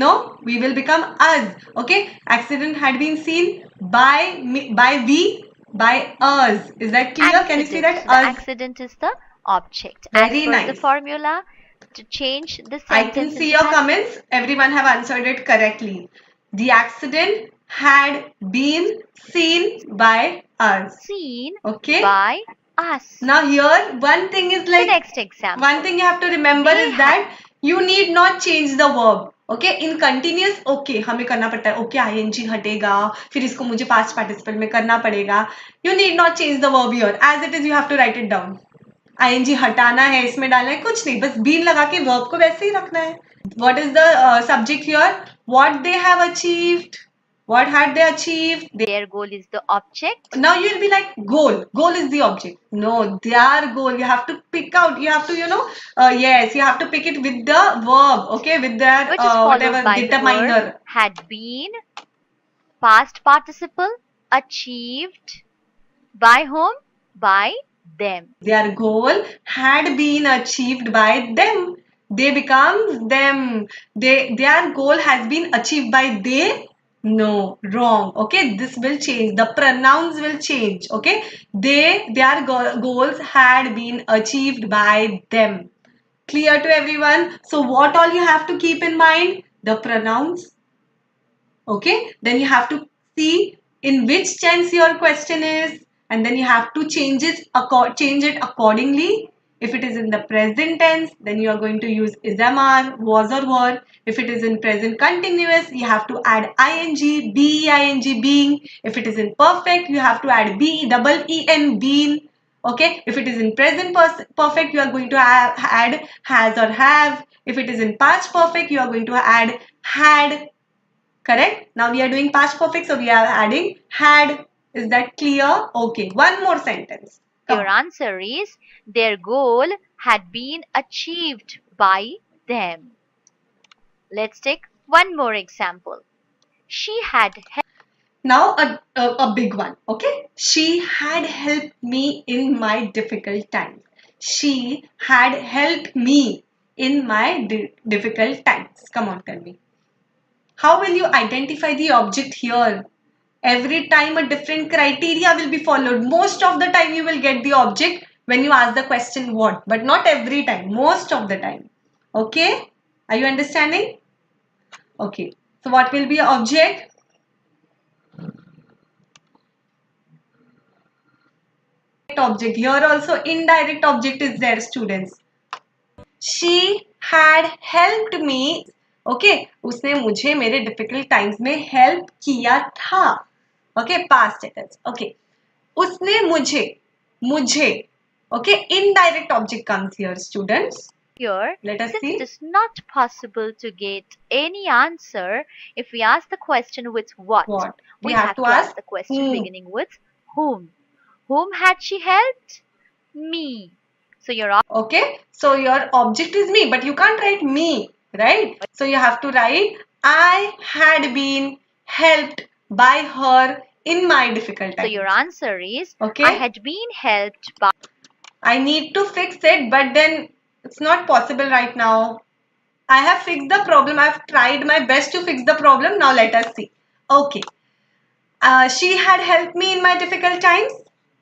No, we will become us. Okay, accident had been seen by me, by we, by us. Is that clear? accident. Can you see that? So the Us. accident is the object. Very As per the nice. formula, to change the sentence. I can see your comments. Everyone have answered it correctly. The accident had been seen by us. Seen Okay. by us. Now here one thing is The like next example. one thing you have to remember They is that you need not change the verb. Okay, in continuous okay हमें करना पड़ता है. Okay, ing हटेगा, फिर इसको मुझे past participle में करना पड़ेगा. You need not change the verb here. As it is, you have to write it down. ing हटाना है, इसमें डालना है, कुछ नहीं, बस been लगा के verb को वैसे ही रखना है. What is the subject here? What they have achieved. What had they achieved? Their goal is the object. Now you'll be like, goal. Goal is the object. No, their goal. You have to pick out. You have to, yes, you have to pick it with the verb. Okay, with their Which is followed whatever by the determiner. verb had been, past participle, achieved, by whom? By them. Their goal had been achieved by them. They becomes them. Their goal has been achieved by they. No, wrong. Okay, this will change. The pronouns will change. Okay, their goals had been achieved by them. Clear to everyone? So what all you have to keep in mind? The pronouns. Okay, then you have to see in which tense your question is, and then you have to change it accordingly. If it is in the present tense, then you are going to use is/am, was or were. If it is in present continuous, you have to add ing, being. If it is in perfect, you have to add been. Okay, if it is in present perfect, you are going to add has or have. If it is in past perfect, you are going to add had. Correct? Now we are doing past perfect, so we are adding had. Is that clear? Okay, one more sentence. Come Your on. answer is their goal had been achieved by them. Let's take one more example. She had Now a big one. Okay, she had helped me in my difficult times. She had helped me in my difficult times. Come on, tell me. How will you identify the object here? Every time a different criteria will be followed. Most of the time you will get the object when you ask the question what, but not every time, most of the time. Okay? Are you understanding? Okay. So what will be object? Object. Here also indirect object is there, students. She had helped me. Okay, उसने मुझे मेरे difficult times में help किया था. Okay, past tense. Okay. उसने मुझे. Okay, indirect object comes here, students. here, Let us since see. it is not possible to get any answer if we ask the question with what, We we have to ask ask the question whom. beginning with whom. Whom had she helped? Me. So your Okay, so your object is me, but you can't write me, right? So you have to write I had been helped by her in my difficult so times. your answer is Okay. I had been helped by. I need to fix it, but then it's not possible right now. I have fixed the problem. I've tried my best to fix the problem. Now let us see. Okay. She had helped me in my difficult times.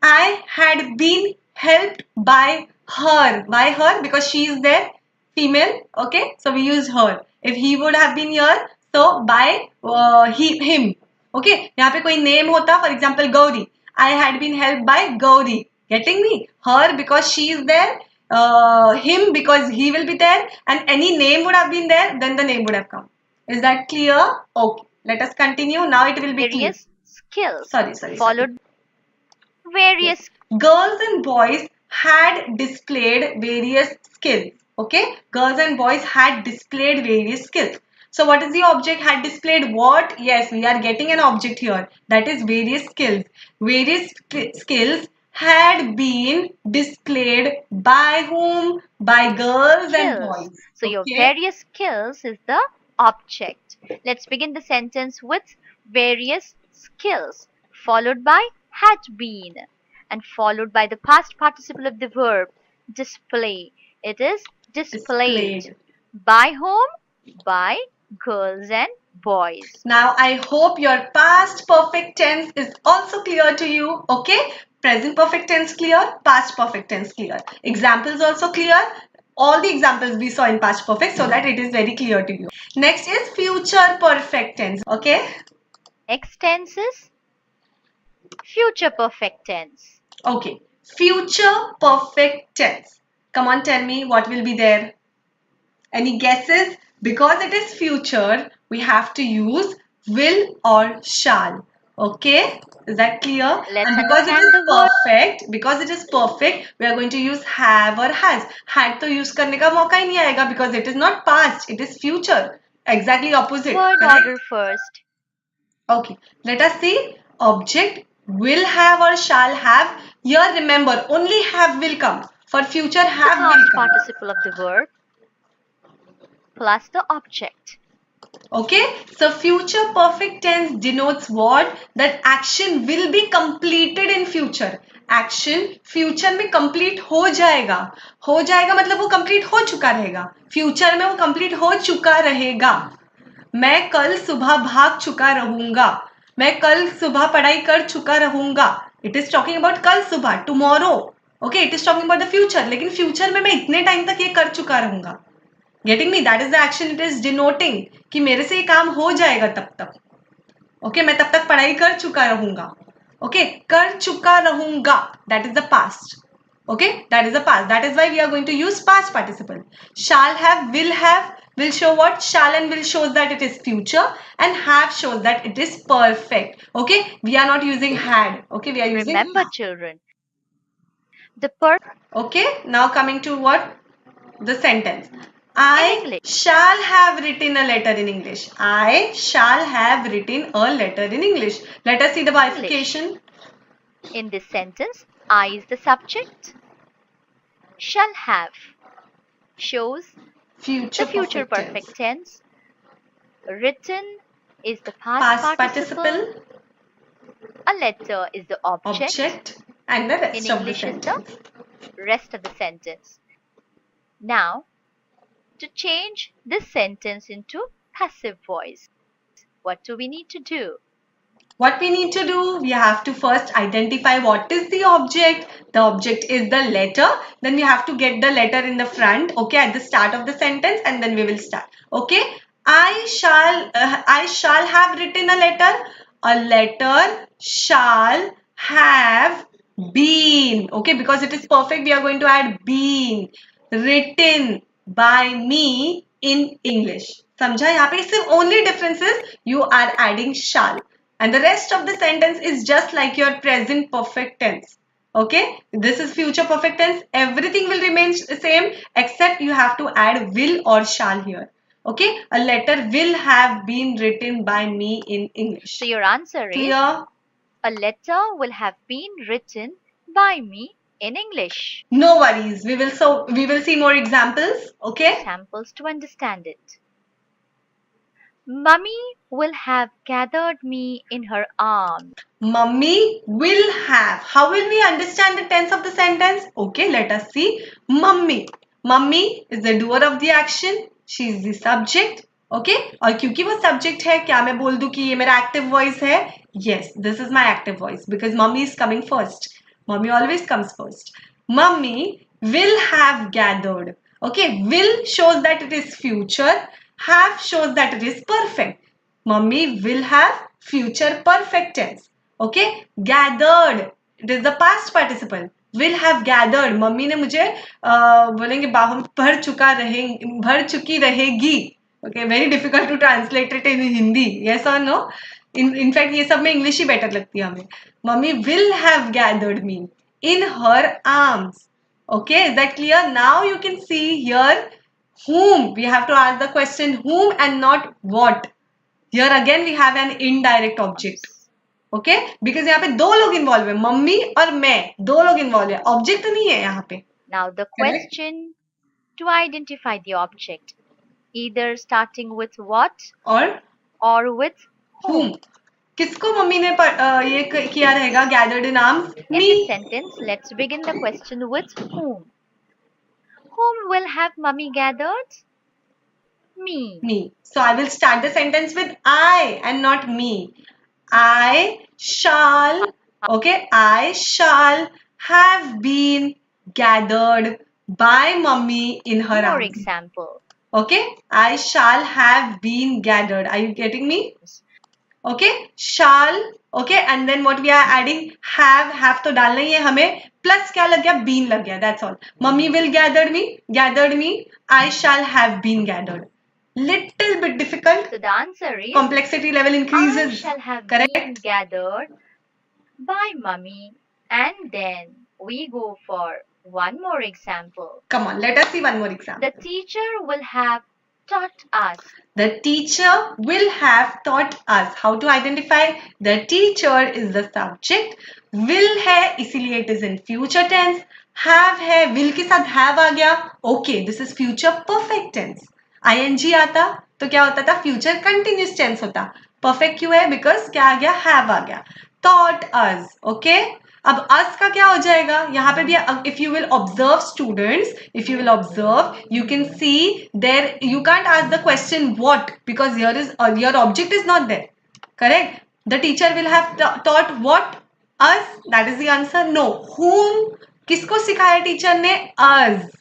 I had been helped by her. By her because she is there, female. Okay, so we use her. If he would have been here, so by him. Okay, यहाँ पे कोई name होता, for example Gauri. I had been helped by Gauri. Getting me? Her because she is there. Him because he will be there, and any name would have been there, then the name would have come. Is that clear? Okay. Let us continue. Now it will be clear. Various skills Sorry. followed Yes. various Girls and boys had displayed various skills. Okay. Girls and boys had displayed various skills. So what is the object? Had displayed what? Yes, we are getting an object here. That is various skills. Various skills had been displayed by whom? By girls and skills. boys. So your Okay. various skills is the object. Let's begin the sentence with various skills followed by had been and followed by the past participle of the verb display. It is displayed. By whom? By girls and boys. Now, I hope your past perfect tense is also clear to you. Okay? Present perfect tense clear, past perfect tense clear. Examples also clear. All the examples we saw in past perfect so that it is very clear to you. Next is future perfect tense. Okay? Next tense is future perfect tense. Okay. Future perfect tense. Come on, tell me what will be there. Any guesses? Because it is future, we have to use will or shall. Okay? Is that clear? Let's And because it understand is the word. perfect, we are going to use have or has. Had to use करने का मौका ही नहीं आएगा because it is not past, it is future. Exactly opposite. Word Correct? order first. Okay. Let us see. Object will have or shall have. Here remember, only have will come. For future, The have will past come. participle of the verb plus the object. Okay, so future perfect tense denotes what? That action will be completed in future. Action future में complete हो जाएगा. हो जाएगा मतलब वो complete हो चुका रहेगा. Future में वो complete हो चुका रहेगा. मैं कल सुबह भाग चुका रहूंगा, मैं कल सुबह पढ़ाई कर चुका रहूंगा. इट इज टॉकिंग अबाउट कल सुबह, tomorrow. Okay, it is talking about the future. लेकिन फ्यूचर में मैं इतने टाइम तक ये कर चुका रहूंगा. Getting me? That is the action it is denoting कि मेरे से ये काम हो जाएगा तब तक. ओके, मैं तब तक पढ़ाई कर चुका रहूंगा. ओके, कर चुका रहूंगा, that is the past. Okay, that is the past. That is why we are going to use past participle. Shall have, will show what? Shall and will shows that it is future, and have shows that it is perfect. Okay, we are not using had. Okay, we are using Remember, children, the Okay, now coming to what? The sentence. I English. shall have written a letter in English. I shall have written a letter in English. Let us see the bifurcation. In this sentence, I is the subject. Shall have shows Future the future perfect tense. Written is the past participle. A letter is the object. And the rest In of the English is sentence. the rest of the sentence. Now, to change this sentence into passive voice, what do we need to do? What we need to do, we have to first identify what is the object. The object is the letter. Then we have to get the letter in the front, okay, at the start of the sentence, and then we will start. Okay, I shall have written a letter. A letter shall have been. Okay, because it is perfect, we are going to add been. Written by me in English. समझा? यहाँ पे सिर्फ only difference is you are adding shall. And the rest of the sentence is just like your present perfect tense. Okay, this is future perfect tense. Everything will remain same except you have to add will or shall here. Okay, a letter will have been written by me in English. So your answer Clear? is a letter will have been written by me in English. No worries. We will see more examples. Okay. Samples to understand it. Mummy will have gathered me in her arms. Mummy will have. How will we understand the tense of the sentence? Okay, let us see. Mummy. Mummy is the doer of the action. She is the subject. Okay, और क्योंकि वो subject है, क्या मैं बोल दूँ कि ये मेरा active voice है? Yes, this is my active voice because mummy is coming first. Mummy always comes first. Mummy will have gathered. Okay, will shows that it is future. Have shows that it is perfect. Mummy will have future perfect tense. Okay, gathered. It is the past participle. Will have gathered. Mummy ने मुझे बोलेंगे बाहों भर चुकी रहेगी. Okay, very difficult to translate it in Hindi. Yes or no? In fact, ये सब में English ही better लगती है हमें. Mummy will have gathered me in her arms. Okay, is that clear? Now you can see here whom. We have to ask the question whom and not what. Here again we have an indirect object. Okay, because यहाँ पे दो लोग involve है, mummy और मैं, दो लोग involve है, ऑब्जेक्ट तो नहीं है यहाँ पे. Now the question to identify the object, either starting with what or with whom. किसको मम्मी ने ये किया रहेगा gathered in arms? In this sentence, let's begin the question with whom. Whom will have mummy gathered? Me. Me. So I will start the sentence with I and not me. I shall, okay, I shall have been gathered by mummy in her arms. For example. Okay, I shall have been gathered. Are you getting me? Okay, shall, okay, and then what we are adding? Have तो डालना ही है हमें. Plus क्या लग गया? Been लग गया. That's all. Mummy will gathered me. I shall have been gathered. Little bit difficult. So the answer is complexity level increases. I shall have correct? been gathered by mummy, and then we go for one more example. Come on, let us see one more example. The teacher will have taught us. The teacher will have taught us. How to identify? The teacher is the subject. Will है इसीलिए it is in future tense. Have है will के साथ have आ गया. Okay, this is future perfect tense. ing आता तो क्या होता था? Future continuous tense होता. Perfect क्यों है? Because क्या आ गया? Have आ गया. Taught us. Okay. अब us का क्या हो जाएगा? यहाँ पे भी if you will observe students, if you will observe, you can see there, you can't ask the question what, because here is your object is not there. Correct? The teacher will have taught what? Us. That is the answer. No. Whom? किसको सिखाया teacher ने? Us.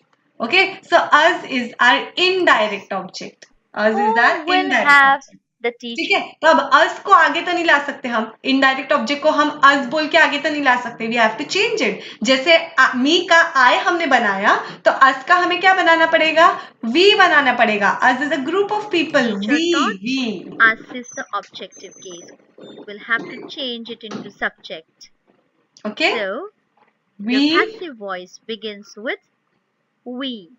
Okay, so us is our indirect object. Us Who is our will indirect have object. the ठीक teacher? है, तो अब us को आगे तो नहीं ला सकते हम, इनडायरेक्ट ऑब्जेक्ट को हम us बोल के आगे तो नहीं ला सकते, we have to change it. जैसे मी का I हमने बनाया, तो us का हमें क्या बनाना पड़ेगा? We बनाना पड़ेगा. Us is a group of people. Teacher taught. We. Us is the objective case. We'll have to change it into subject. Okay. So the We. passive voice begins with we,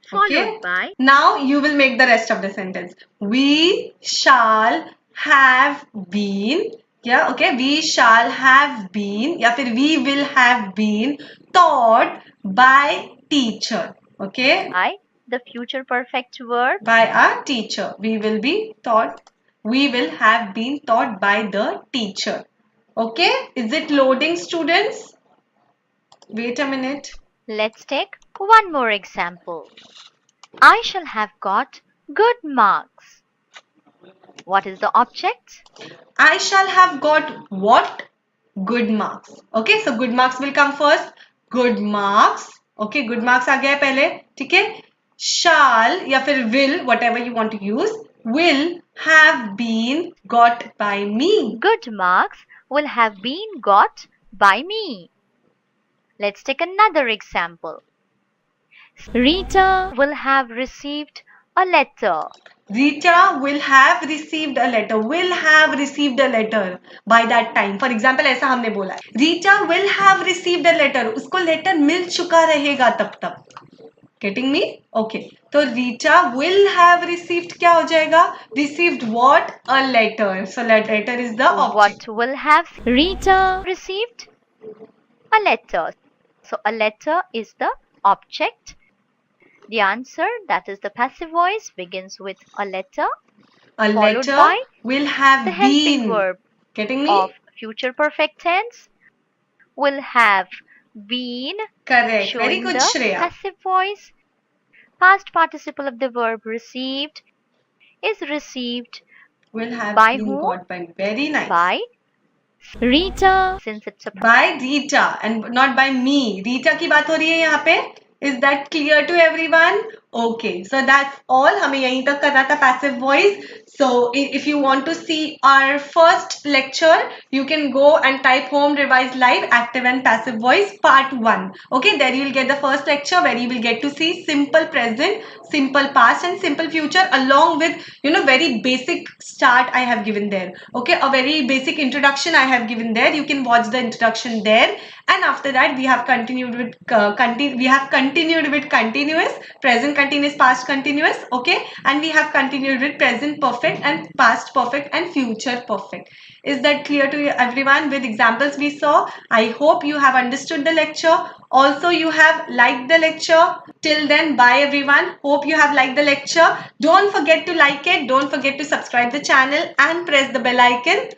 followed Okay. by Now you will make the rest of the sentence. We shall have been. Yeah, okay. We shall have been. या फिर we will have been taught by teacher. Okay. by the future perfect verb. By our teacher. We will be taught. We will have been taught by the teacher. Okay. Is it loading, students? Wait a minute. Let's take one more example. I shall have got good marks. What is the object? I shall have got what? Good marks. Okay, so good marks will come first. Good marks. Okay, good marks आ गया है पहले. ठीक है. Shall या फिर will, whatever you want to use, will have been got by me. Good marks will have been got by me. Let's take another example. Rita will have received a letter. Rita will have received a letter. Will have received a letter by that time. For example, ऐसा हमने बोला है. Rita will have received a letter. उसको letter मिल चुका रहेगा तब तक. Getting me? Okay. तो Rita will have received क्या हो जाएगा? Received what? A letter. So letter is the object. What will have Rita received? A letter. So a letter is the object. The answer, that is the passive voice, begins with a letter A followed letter by will have the helping been. verb Getting me? of future perfect tense will have been, Correct. Very showing good, the Shreya. passive voice. Past participle of the verb received is received Will have by been whom? got by. Very nice. by Rita, since it's a By Rita and not by me. Rita की बात हो रही है यहाँ पे. Is that clear to everyone? Okay, so that's all. हमें यहीं तक करना था passive voice. So if you want to see our first lecture, you can go and type home revise live active and passive voice part 1. Okay, there you will get the first lecture where you will get to see simple present, simple past and simple future along with very basic start I have given there. Okay, a very basic introduction I have given there. You can watch the introduction there, and after that we have continued with continuous, present continuous, past continuous. Okay, and we have continued with present perfect and past perfect and future perfect. Is that clear to everyone? With examples we saw, I hope you have understood the lecture. Also you have liked the lecture. Till then, bye everyone. Hope you have liked the lecture. Don't forget to like it. Don't forget to subscribe the channel and press the bell icon